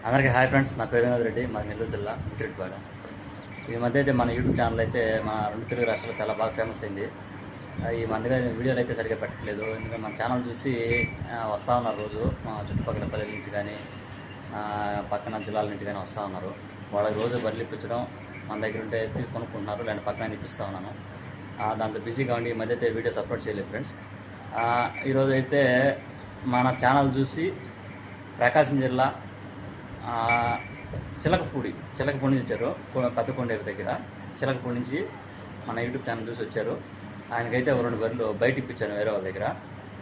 అందరికీ hi friends, నా పేరు వినోద్ రెడ్డి, మాది నెల్లూరు జిల్లా ముచ్చిరెడ్డిపాలెం. ఈ మధ్య అయితే మన యూట్యూబ్ ఛానల్ అయితే మన రెండు తెలుగు రాష్ట్రాలు చాలా బాగా ఫేమస్ అయింది. ఈ మధ్యగా వీడియోలు అయితే సరిగ్గా పెట్టట్లేదు, ఎందుకంటే మన ఛానల్ చూసి వస్తూ ఉన్నారు. రోజు మా చుట్టుపక్కల పల్లెల నుంచి కానీ పక్కన జిల్లాల నుంచి కానీ వస్తూ ఉన్నారు. వాళ్ళకి రోజు బర్రెలు ఇప్పించడం, మన దగ్గర ఉంటే కొనుక్కుంటున్నారు, లేదంటే పక్కన ఇప్పిస్తూ ఉన్నాను. దాంతో బిజీగా ఉండి ఈ మధ్య అయితే వీడియోస్ అప్లోడ్ చేయలేదు ఫ్రెండ్స్. ఈరోజు అయితే మన ఛానల్ చూసి ప్రకాశం జిల్లా చిలకపూడి నుంచి వచ్చారు. పెద్దకొండేరు దగ్గర చిలకపూడి నుంచి మన యూట్యూబ్ ఛానల్ చూసి వచ్చారు. ఆయనకైతే 2 బర్రెలు బయట ఇప్పించాను వేరే వాళ్ళ దగ్గర.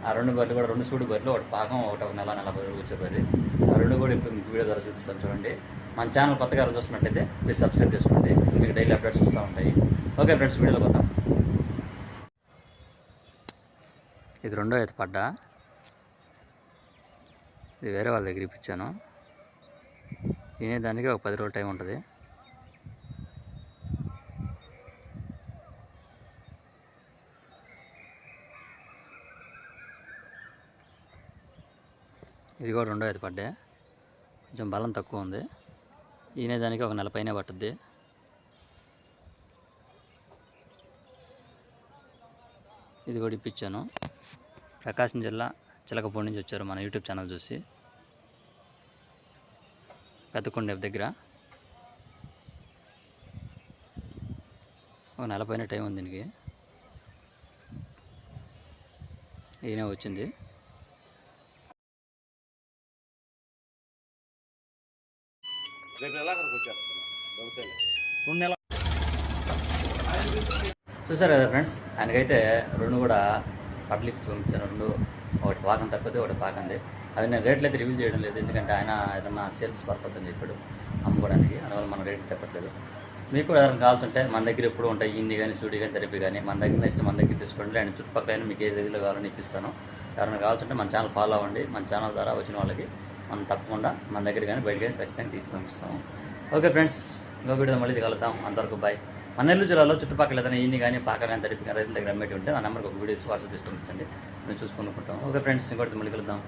ఆ 2 బర్రెలు కూడా 2 సూడి బర్రెలు, ఒకటి పాకం, ఒకటి ఒక నెల వచ్చే బర్రె. ఆ 2 కూడా ఇప్పుడు మీకు వీడియో ద్వారా చూపిస్తాను చూడండి. మన ఛానల్ కొత్తగా చూస్తున్నట్టయితే ప్లీజ్ సబ్స్క్రైబ్ చేసుకోండి, మీకు డైలీ అప్డేట్స్ వస్తూ ఉంటాయి. ఓకే ఫ్రెండ్స్, వీడియోలో పోతాం. ఇది 2వ ఈత పడ్డా, ఇది వేరే వాళ్ళ దగ్గర ఇప్పించాను. తినేదానికి ఒక 10 రోజుల టైం ఉంటుంది. ఇది కూడా 2వ ఈత పడ్డా, కొంచెం బలం తక్కువ ఉంది. ఈనేదానికి ఒక నెల పైనే పట్టుద్ది. ఇది కూడా ఇప్పించాను. ప్రకాశం జిల్లా చిలకపూడి నుంచి వచ్చారు మన యూట్యూబ్ ఛానల్ చూసి, పెద్దకొండేరు దగ్గర. ఒక నెల పైన టైం ఉంది దీనికి. ఈయన వచ్చింది. చూసారు కదా ఫ్రెండ్స్, ఆయనకైతే 2 కూడా పట్ల పంపించాను. 2, ఒకటి పాకం తక్కువది, ఒకటి పాకంది. అవి నేను రేట్లు అయితే రివ్యూ చేయడం లేదు, ఎందుకంటే ఆయన ఏదన్నా సేల్స్ పర్పస్ అని చెప్పాడు అమ్ముకోవడానికి, అందువల్ల మనం రేట్లు చెప్పట్లేదు. మీకు కూడా ఎవరైనా కావాలంటే మన దగ్గర ఎప్పుడు ఉంటాయి, ఇన్ని కానీ సూడి కానీ తెరపి కానీ మన దగ్గర ఇస్తే మన దగ్గర తీసుకోండి. అండ్ చుట్టుపక్కల మీకు ఏ సైజులో కావాలని ఇప్పిస్తాను. ఎవరైనా కావాల్సింటే మన ఛానల్ ఫాలో అవ్వండి. మన ఛానల్ ద్వారా వచ్చిన వాళ్ళకి మనం తప్పకుండా మన దగ్గర కానీ బయట కానీ ఖచ్చితంగా తీసి పంపిస్తాము. ఓకే ఫ్రెండ్స్, ఇంకో వీడియో మళ్ళీ కలుద్దాం. అంతవరకు బాయ్. మన నెల్లూరు జిల్లాలో చుట్టుపక్కల ఏదైనా ఇన్ని కానీ పాకలు కానీ తడిపి కానీ రైతుల దగ్గర అమ్మేటి ఉంటే నా నెంబర్కి ఒక వీడియోస్ వాట్సాప్ చేసి పంపించండి, మేము చూసుకుంటాం. ఓకే ఫ్రెండ్స్, ఇంకోటి మళ్ళీ కలుద్దాం.